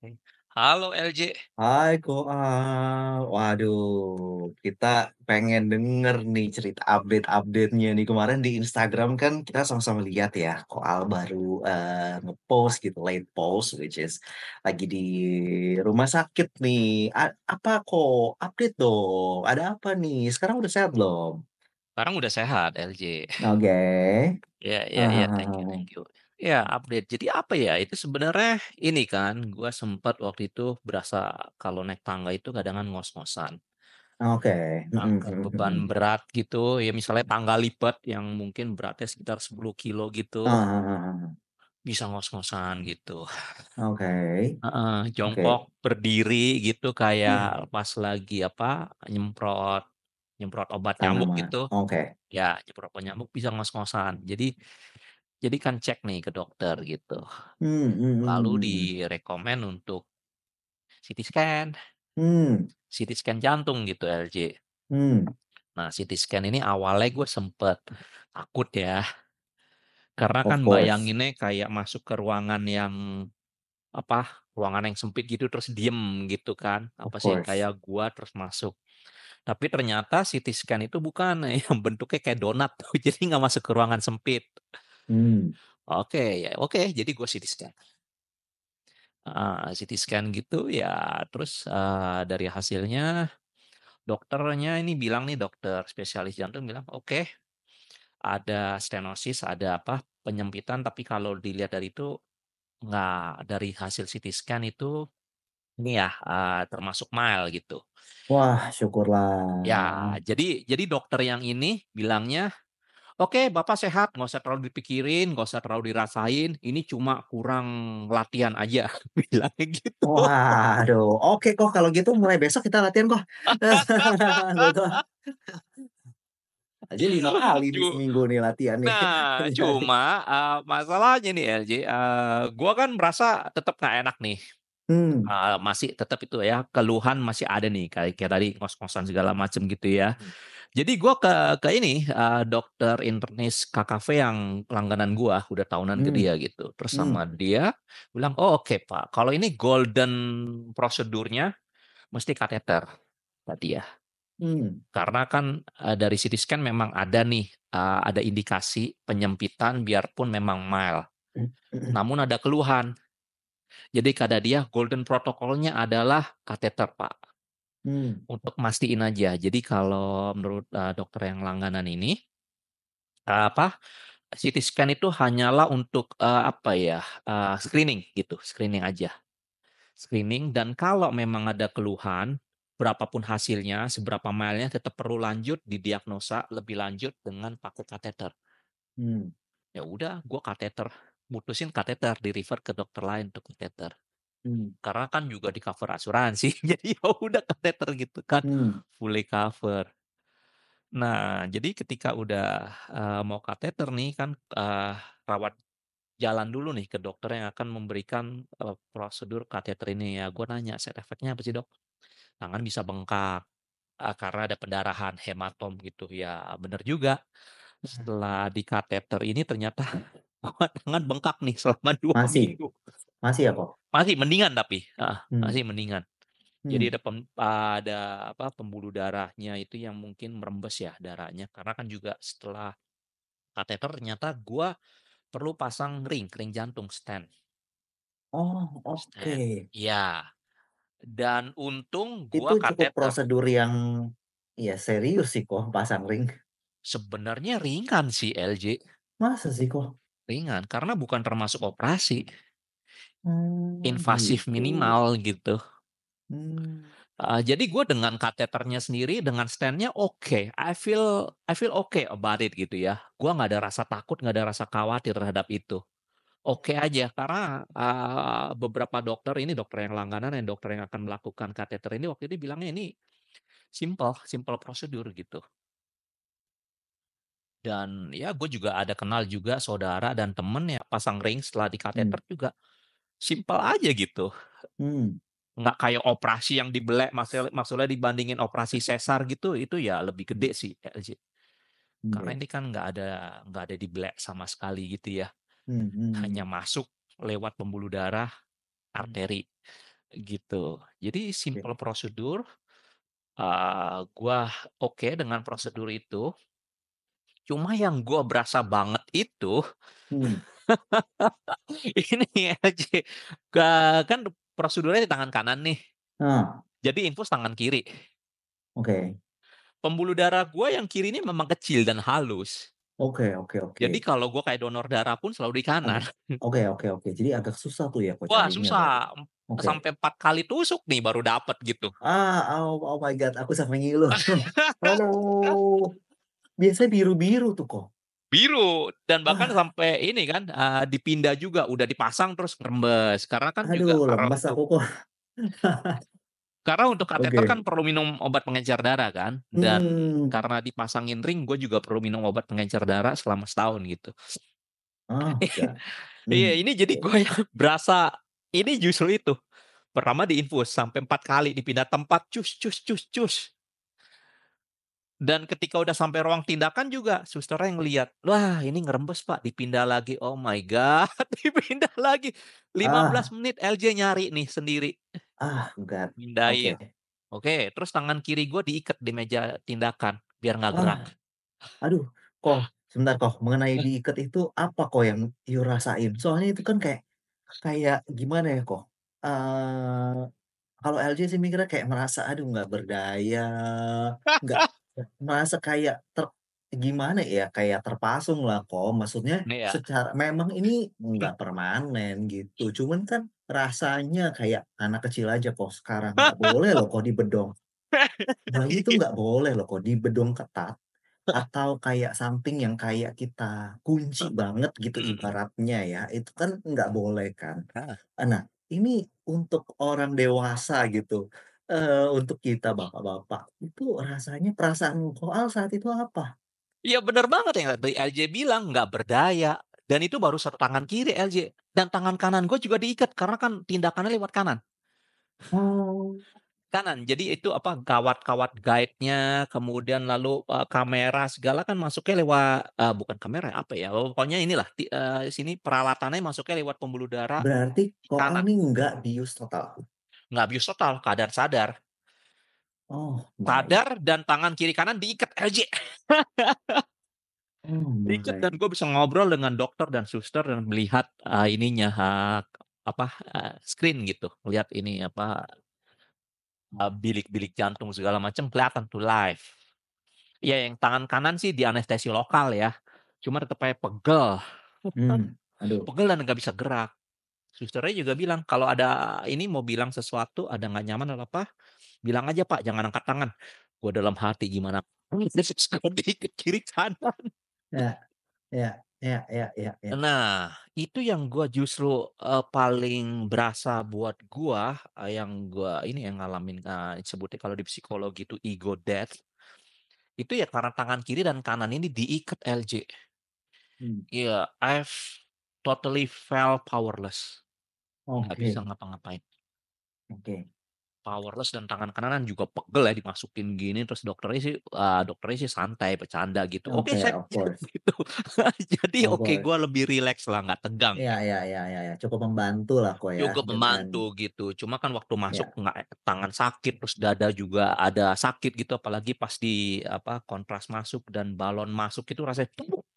Oke. Halo LJ, Hai Koa, waduh, kita pengen denger nih cerita update-update-nya nih. Kemarin di Instagram kan kita sama-sama lihat ya, Koal baru ngepost gitu, late post, which is lagi di rumah sakit nih. Apa kok? Update dong, ada apa nih? Sekarang udah sehat belum? sekarang udah sehat LJ. Oke. Ya, ya, ya, thank you, Hahaha. thank you. Ya, update. Jadi apa ya? Itu sebenarnya ini kan, gua sempat waktu itu berasa kalau naik tangga itu kadang ngos-ngosan. Oke. Angkat beban berat gitu, ya misalnya tangga lipat yang mungkin beratnya sekitar 10 kilo gitu, Hahaha. bisa ngos-ngosan gitu. Oke. Heeh, Oke. jongkok, berdiri gitu kayak pas lagi apa, nyemprot nyemprot obat nyamuk Tanaman. gitu. Oke. Ya, nyemprot obat nyamuk bisa ngos-ngosan. Jadi kan cek nih ke dokter gitu. Lalu Hmm. direkomen untuk CT scan, Hmm. CT scan jantung gitu LJ. Hmm. Nah, CT scan ini awalnya gue sempet takut ya, karena Of kan course. bayanginnya kayak masuk ke ruangan yang apa, ruangan yang sempit gitu terus diem gitu kan. Of Apa sih course. kayak gua terus masuk. Tapi ternyata CT scan itu bukan yang bentuknya kayak donat tuh, jadi nggak masuk ke ruangan sempit. Hmm. Oke, ya oke, jadi gue CT scan. CT scan gitu ya terus, dari hasilnya dokternya ini bilang nih, dokter spesialis jantung bilang, "Oke, ada stenosis, ada apa, penyempitan, tapi kalau dilihat dari itu nggak dari hasil CT scan itu ini ya, termasuk mild," gitu. Wah, Ya, syukurlah. jadi dokter yang ini bilangnya, "Oke, Bapak sehat, nggak usah terlalu dipikirin, nggak usah terlalu dirasain, ini cuma kurang latihan aja," bilangnya gitu. Waduh, oke kok kalau gitu mulai besok kita latihan kok. Gitu. Aja 5 kali di Cu seminggu nih latihan nih. Nah, cuma, masalahnya nih LJ, gua kan merasa tetep nggak enak nih, Hmm. masih tetep itu ya, keluhan masih ada nih, kayak kayak tadi ngos-ngosan segala macem gitu ya. Jadi gua ke ini, dokter internis KKV yang langganan gua, udah tahunan ke Hmm. dia gitu. Terus Hmm. sama dia bilang, "Oh oke Pak, kalau ini golden prosedurnya mesti kateter," kata dia. Hmm. Karena kan, dari CT scan memang ada nih, ada indikasi penyempitan biarpun memang mild, Hmm. namun ada keluhan. Jadi kata dia golden protokolnya adalah kateter Pak, Hmm. untuk mastiin aja. Jadi kalau menurut, dokter yang langganan ini, apa, CT scan itu hanyalah untuk, apa ya, screening gitu, screening aja. Screening dan kalau memang ada keluhan, berapapun hasilnya, seberapa mild-nya tetap perlu lanjut didiagnosa lebih lanjut dengan pakai kateter. Hmm. Ya udah, gua kateter, mutusin kateter, di-refer ke dokter lain untuk kateter. Hmm. Karena kan juga di-cover asuransi, jadi ya udah kateter gitu kan, Hmm. fully cover. Nah, jadi ketika udah, mau kateter nih kan, rawat jalan dulu nih ke dokter yang akan memberikan, prosedur kateter ini ya. Gue nanya, "Side effect-nya apa sih, Dok?" "Tangan bisa bengkak, karena ada pendarahan, hematom," gitu. Ya bener juga, setelah di kateter ini ternyata tangan bengkak nih selama 2 Masih? minggu. Masih ya kok? Masih mendingan tapi, heeh, Hmm. masih mendingan. Jadi Hmm. ada apa, pembuluh darahnya itu yang mungkin merembes ya darahnya, karena kan juga setelah kateter ternyata gua perlu pasang ring jantung, stent Oh, stent. oke. Iya, dan untung Itu gua cukup kateter. prosedur yang, ya serius sih kok pasang ring. Sebenarnya ringan sih LJ, Masa sih kok? ringan karena bukan termasuk operasi, invasif Gitu. minimal gitu. Mmm. Jadi gue dengan kateternya sendiri, dengan stand-nya oke, I feel okay about it gitu ya. Gua nggak ada rasa takut, nggak ada rasa khawatir terhadap itu. Oke aja karena, beberapa dokter ini dokter yang langganan dan dokter yang akan melakukan kateter ini waktu itu bilangnya ini simple simple prosedur gitu. Dan ya gue juga ada kenal juga saudara dan temen yang pasang ring setelah di Hmm. kateter juga simple aja gitu. Hmm. Nggak kayak operasi yang dibelek maksudnya dibandingin operasi sesar gitu, itu ya lebih gede sih LJ. Karena Oke. ini kan nggak ada dibelek sama sekali gitu ya, Hmm. hanya Hmm. masuk lewat pembuluh darah, Hmm. arteri. gitu. Jadi Oke. simpel prosedur, gua oke dengan prosedur itu, cuma yang gua berasa banget itu, Hmm. ini aja, kan prosedurnya di tangan kanan nih, Ah, jadi infus tangan kiri. oke. Pembuluh darah gua yang kiri ini memang kecil dan halus. Oke oke oke. Jadi kalau gua kayak donor darah pun selalu di kanan. Agak oke oke oke. Jadi agak susah tuh ya kok Wah carinya berarti? susah, Oke. sampai 4 kali tusuk nih baru dapet gitu. Oh my god, aku sampai ngilu. Aduh, biasanya biru-biru tuh kok. Biru, dan bahkan Ah, sampai ini kan, dipindah juga, udah dipasang terus ngerembes. Karena kan juga aduh lemes aku kok. karena untuk kateter kan Oke. perlu minum obat pengencer darah kan, dan Mhm. karena dipasangin ring, gue juga perlu minum obat pengencer darah selama setahun gitu. Oh god. Iya, Mmm, ini jadi oke. gue yang berasa ini justru itu, pertama diinfus sampai 4 kali, dipindah tempat, cus cus cus cus. Dan ketika udah sampai ruang tindakan juga susternya ngelihat, "Wah ini ngerembes Pak," dipindah lagi, oh my god, dipindah lagi, 15 Ah menit LJ nyari nih sendiri, god. mindahin. Oke. Oke, terus tangan kiri gua diikat di meja tindakan, biar nggak gerak. Ah, aduh, sebentar mengenai diikat itu apa yang you rasain? Soalnya itu kan kayak kayak gimana ya eee kalau LJ sih mikirnya kayak merasa, aduh nggak berdaya, nggak merasa kayak gimana ya, kayak terpasung lah maksudnya Iya. secara memang ini nggak permanen gitu, cuman kan rasanya kayak anak kecil aja sekarang, nggak boleh loh dibedong, bayi itu Iya. nggak boleh loh dibedong ketat, atau kayak something yang kayak kita kunci banget gitu Mhm. ibaratnya ya, itu kan nggak boleh kan. Heeh. Nah, ini untuk orang dewasa gitu, untuk kita bapak-bapak, itu rasanya perasaan Koal saat itu apa? Iya bener banget yang tadi LJ bilang, nggak berdaya, dan itu baru satu tangan kiri LJ, dan tangan kanan gua juga diikat karena kan tindakannya lewat kanan. Oh. Kanan, jadi itu apa, kawat-kawat guide-nya, kemudian lalu, kamera segala kan masuknya lewat bukan kamera, apa ya, pokoknya inilah sini peralatannya masuknya lewat pembuluh darah Berarti Koal kanan. nih nggak bius total? Nggak bius total, keadaan sadar. Oh my Sadar dan tangan kiri kanan diikat LJ. oh Diikat my. dan gue bisa ngobrol dengan dokter dan suster dan melihat, ininya, apa, screen gitu, lihat ini apa, bilik-bilik jantung segala macam kelihatan tuh live. Iya, yang tangan kanan sih dianestesi lokal ya, cuma tetep aja pegel. Aduh, Pegel dan nggak bisa gerak. Susternya juga bilang, "Kalau ada ini mau bilang sesuatu, ada nggak nyaman atau apa, bilang aja Pak, jangan angkat tangan." Gua dalam hati gimana, ke kiri kanan. ya ya ya ya ya ya. Nah, itu yang gua justru, paling berasa buat gua, yang gua ini yang ngalamin, sebutnya kalau di psikologi itu ego death, itu ya karena tangan kiri dan kanan ini diikat LJ. Mmm, Iya, I've totally felt powerless, nggak bisa oke ngapa-ngapain. oke Powerless dan tangan kanan juga pegel ya dimasukin gini terus dokternya sih santai bercanda gitu, "Oke oke, saya," of course gitu. Jadi of oke course. gue lebih rileks lah, nggak tegang Iya ya. iya iya iya iya, cukup membantulah ya Cukup dengan membantu gitu, cuma kan waktu masuk ya, nggak tangan sakit, terus dada juga ada sakit gitu, apalagi pas di apa, kontras masuk dan balon masuk itu rasanya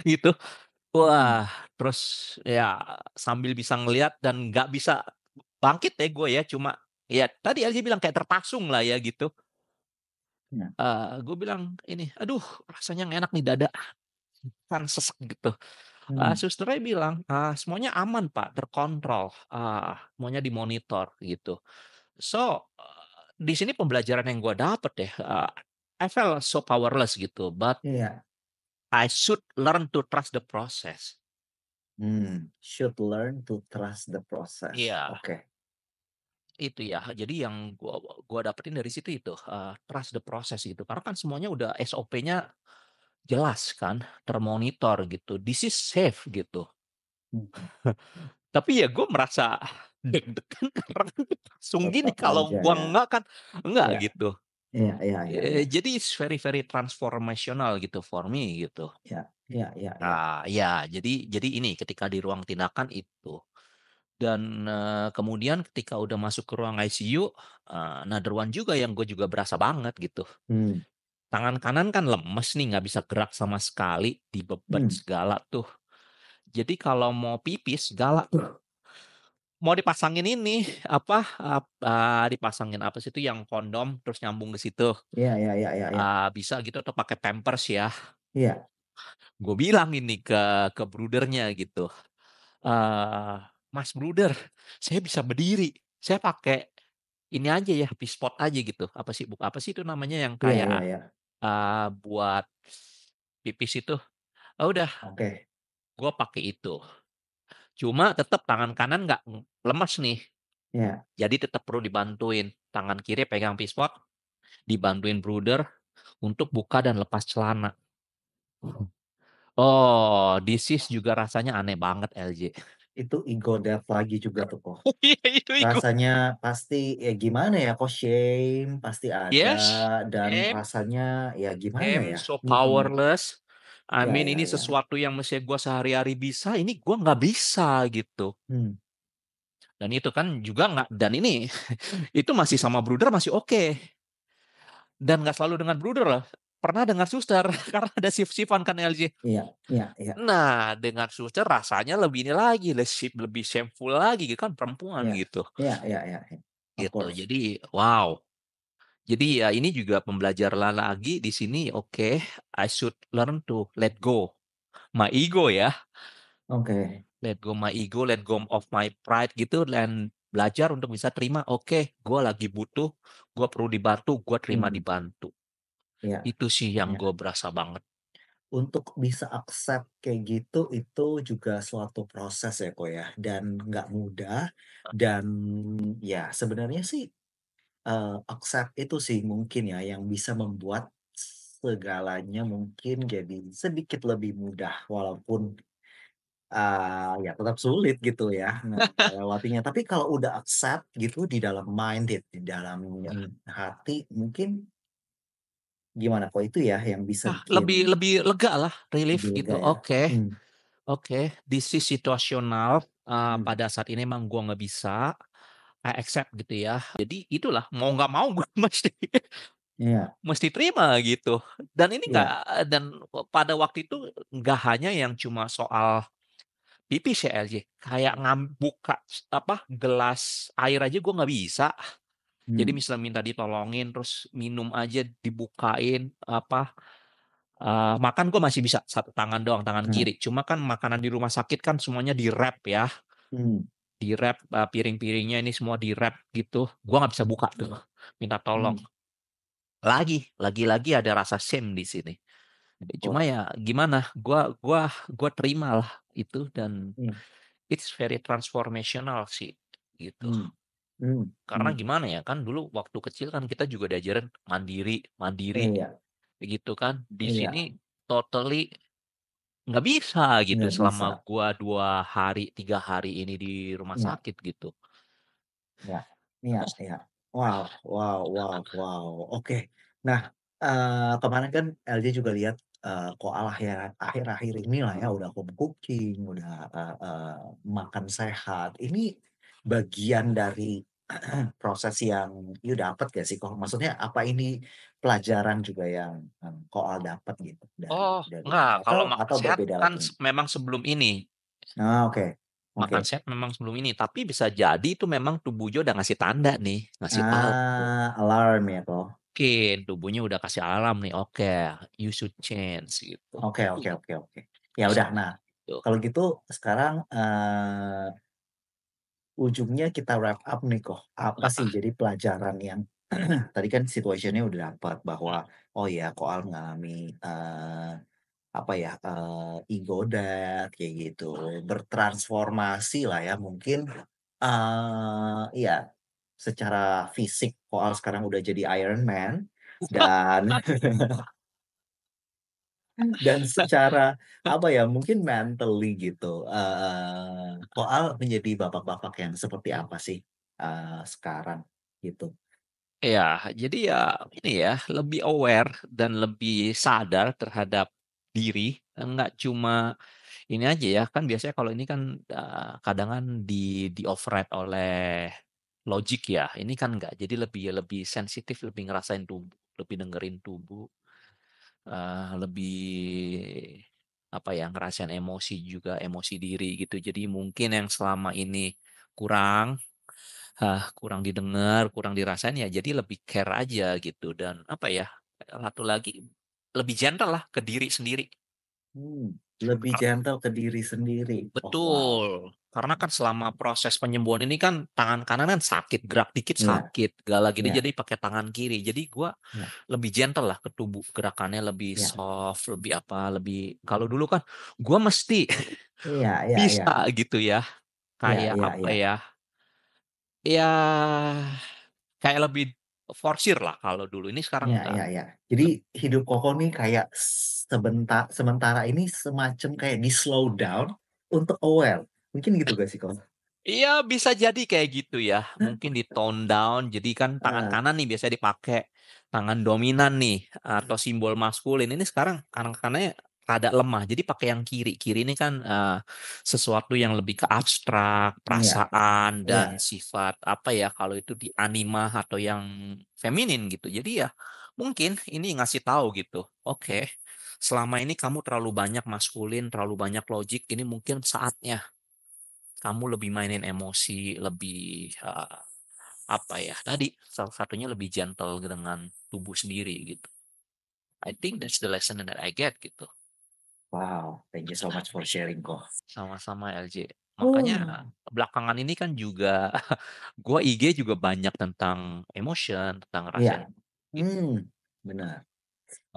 gitu. mhm, Wah, terus ya sambil bisa ngelihat dan nggak bisa bangkit ya gue ya, cuma ya tadi Elji bilang kayak terpasung lah ya gitu. iya, Gue bilang ini, "Aduh rasanya nggak enak nih dada, kan sesek," gitu. mmm, Susternya bilang, "Semuanya aman Pak, terkontrol, semuanya dimonitor," gitu. So, di sini pembelajaran yang gue dapet ya, I felt so powerless gitu, but iya, I should learn to trust the process. should learn to trust the process, Iya, oke, itu ya. Jadi yang gua dapetin dari situ itu, trust the process gitu. Karena kan semuanya udah SOP-nya jelas kan, termonitor gitu, this is safe gitu. mhm, Tapi ya gue merasa deg-degan karena kan langsung gini, tetap kalau aja gua ya, enggak kan enggak iya gitu. iya iya iya iya, Jadi it's very very transformational gitu for me gitu. iya iya iya iya, Ya jadi ini ketika di ruang tindakan itu. Dan, kemudian ketika udah masuk ke ruang ICU, another one juga yang gue juga berasa banget gitu. Mmm, Tangan kanan kan lemes nih, nggak bisa gerak sama sekali, dibebet mmm, segala tuh. Jadi kalau mau pipis segala tuh, mau dipasangin ini, apa, dipasangin apa sih itu yang kondom terus nyambung ke situ, iya iya iya iya iya. bisa gitu atau pakai Pampers ya. Iya Gue bilang ini ke brudernya gitu, eee, "Mas bruder, saya bisa berdiri, saya pakai ini aja ya, Pispot aja," gitu. Apa sih itu namanya yang iya iya kayak, iya. buat pipis itu. Ah, udah, Oke, gue pakai itu. Cuma tetep tangan kanan nggak lemes nih, iya. jadi tetap perlu dibantuin. Tangan kiri pegang pispot, dibantuin bruder untuk buka dan lepas celana. Oh, this is juga rasanya aneh banget, LJ. Itu ego death lagi juga tuh, kok. Iya, itu iku. Rasanya pasti ya gimana ya, kok shame pasti ada Yes, dan am rasanya ya gimana am ya so mhm. powerless. I Iya mean iya ini iya. sesuatu yang mestinya gua sehari-hari bisa, ini gua nggak bisa gitu. Mmm, Dan itu kan juga nggak dan ini itu masih sama bruder masih oke. Dan nggak selalu dengan bruder loh, pernah dengan suster karena ada shift-shift-an kan LJ. iya iya iya Nah, dengan suster rasanya lebih ini lagi, lebih shameful lagi gitu kan perempuan iya gitu, iya iya iya iya. Of gitu. course. Jadi wow, jadi ya ini juga pembelajaran lagi di sini, oke, I should learn to let go my ego ya, Oke, let go my ego, let go of my pride gitu dan belajar untuk bisa terima, oke, gue lagi butuh, gue perlu dibantu, gue terima mmm, dibantu. iya Itu sih yang iya. gue berasa banget. Untuk bisa accept kayak gitu, itu juga suatu proses ya, Kak, ya, dan nggak mudah dan ya sebenarnya sih, accept itu sih mungkin ya yang bisa membuat segalanya mungkin jadi sedikit lebih mudah walaupun, ya tetap sulit gitu ya melewatinya. Tapi kalau udah accept gitu di dalam mind di dalam hati mungkin gimana kok itu ya yang bisa Ah, bikin lebih lebih lega lah, lebih relief lega gitu, ya? oke Mmm, oke, this is situasional, mmm, pada saat ini emang gua nggak bisa, I accept gitu ya. Jadi itulah, mau nggak mau gua iya mesti terima gitu. Dan ini iya, dan pada waktu itu nggak hanya yang cuma soal pipis ya, LJ, kayak buka apa, gelas air aja gua nggak bisa. Jadi mmm, misalnya minta ditolongin, terus minum aja dibukain, apa, makan gue masih bisa satu tangan doang, tangan nah, kiri. Cuma kan makanan di rumah sakit kan semuanya di-wrap ya, mmm, di-wrap, piring-piringnya ini semua di-wrap gitu. Gua nggak bisa buka tuh, minta tolong. mmm, Lagi-lagi ada rasa shame di sini. Cuma course, ya gimana, gua terimalah itu dan mmm, it's very transformational sih, gitu. mmm, mmm, Karena mmm, gimana ya, kan dulu waktu kecil kan kita juga diajarin mandiri mandiri, iya gitu kan. Di sini iya, totally nggak bisa gitu nggak selama bisa, gua 2 hari, 3 hari ini di rumah iya sakit gitu. iya iya iya. Wow wow wow wow, oke. Nah, kemarin kan LJ juga lihat, Koal akhir-akhir inilah ya udah home cooking, udah, makan sehat. Ini bagian dari proses yang you dapat gak sih kok? Maksudnya apa ini pelajaran juga yang, Koal dapat gitu Oh, dari ini enggak, kalau makan atau sehat berbeda kan lagi nih? memang sebelum ini, Ah, oke oke. makan sehat memang sebelum ini, tapi bisa jadi itu memang tubuhnya udah ngasih tanda nih, ngasih tahu Alarm ya toh? mungkin tubuhnya udah kasih alarm nih, oke, you should change gitu. Oke oke oke oke. Ya Bisa udah, nah gitu. kalau gitu sekarang, ujungnya kita wrap up nih kok. Apa sih Heeh, jadi pelajaran yang tadi kan situation-nya udah dapat bahwa, mhm. oh ya Koal mengalami, apa ya, ego death kayak gitu, bertransformasi lah ya mungkin, iya secara fisik Koal sekarang udah jadi Iron Man dan dan secara apa ya, mungkin mentally gitu, Koal menjadi bapak-bapak yang seperti apa sih, sekarang gitu? Iya, jadi ya ini ya, lebih aware dan lebih sadar terhadap diri, enggak cuma ini aja ya, kan biasanya kalau ini kan, kadang kan di-override oleh logik ya, ini kan enggak. Jadi lebih lebih sensitif, lebih ngerasain tubuh, lebih dengerin tubuh, lebih, apa ya, ngerasain emosi juga, emosi diri gitu. Jadi mungkin yang selama ini kurang, kurang didengar, kurang dirasain ya jadi lebih care aja gitu dan apa ya, satu lagi, lebih gentle lah ke diri sendiri. Mmm, lebih Kar gentle ke diri sendiri. Oh, wow. Betul, karena kan selama proses penyembuhan ini kan tangan kanan kan sakit, gerak dikit Iya sakit, galak gini iya jadi pakai tangan kiri. Jadi gua iya lebih gentle lah ke tubuh, gerakannya lebih iya. soft, lebih apa, lebih kalau dulu kan gua mesti Iya iya iya. bisa gitu ya, Iya kayak iya apa iya. ya, ya kayak lebih forsir lah kalau dulu, ini sekarang Iya enggak. iya iya. Jadi Leb hidup Koko nih kayak sementara ini semacam kayak di-slow down untuk aware. Mungkin gitu gak sih, Kak? Iya bisa jadi kayak gitu ya, mungkin di-tone down, jadi kan tangan Heeh, kanan nih biasanya dipakai, tangan dominan nih atau simbol maskulin, ini sekarang tangan kanannya rada lemah, jadi pakai yang kiri. Kiri ini kan, sesuatu yang lebih ke abstrak, iya perasaan dan iya. sifat apa ya, kalau itu di anima atau yang feminin gitu. Jadi ya mungkin ini ngasih tahu gitu, "Oke, selama ini kamu terlalu banyak maskulin, terlalu banyak logik, ini mungkin saatnya kamu lebih mainin emosi, lebih, apa ya, tadi salah satunya lebih gentle dengan tubuh sendiri gitu. I think that's the lesson that I get gitu. Wow, thank you so much for sharing, Ko. Sama-sama LJ. Oh, Makanya belakangan ini kan juga gua IG juga banyak tentang emotion, tentang iya. ngerasain gitu. Mmm, benar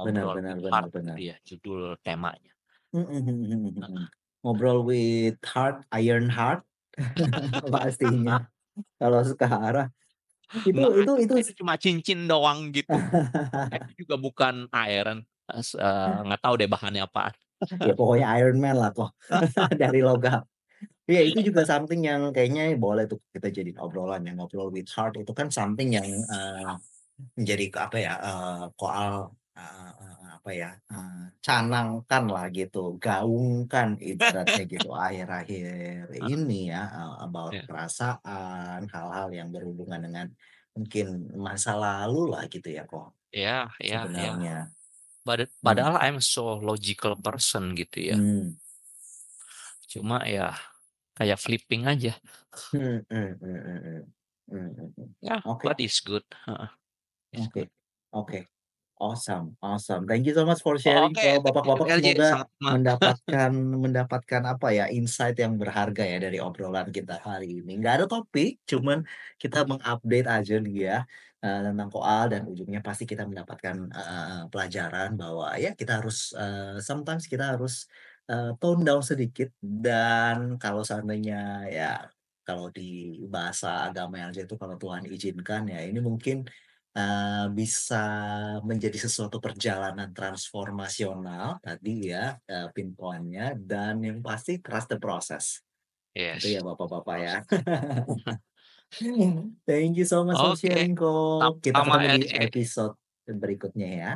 benar Ngobrol benar with benar heart benar. gitu ya judul temanya. Mhm mhm mhm mhm. Heeh. Ngobrol with heart, iron heart pastinya kalau sekarang. Nggak ada Itu Kak, itu cuma cincin doang gitu. Itu juga bukan iron, nggak tahu deh bahannya apaan. ya pokoknya Iron Man lah, Ko, dari logam. Iya, itu juga something yang kayaknya boleh tuh kita jadiin obrolan ya, ngobrol with heart itu kan something yang, menjadi apa ya, koal, apa ya, canangkanlah gitu, gaungkan ibaratnya gitu akhir-akhir ini ya, about Iya. perasaan, hal-hal yang berhubungan dengan mungkin masa lalu lah gitu ya, kok Iya iya iya. sebenarnya. Padahal Mmm, I'm so logical person gitu ya. mmm, Cuma ya kayak flipping aja. mhm mhm mhm, mhm mhm. Ya, Oke but it's good, heeh, it's oke good. oke. Awesome awesome. Thank you so much for sharing Oke, kok thank you Bapak-bapak LJ, semoga sama-sama. mendapatkan apa ya, insight yang berharga ya dari obrolan kita hari ini. Nggak ada topik, cuman kita meng-update aja nih ya, tentang koal dan ujungnya pasti kita mendapatkan, pelajaran bahwa ya kita harus, sometimes kita harus, tone down sedikit dan kalau seandainya ya kalau di bahasa agama yang itu kalau Tuhan izinkan ya ini mungkin bisa menjadi sesuatu perjalanan transformasional tadi ya, pinpoint-nya dan yang pasti trust the process. Itu Yes, ya Bapak-bapak ya. proses. Thank you so much for Oke, sharing Ko. Kita sama-sama ketemu di LJ. episode berikutnya ya.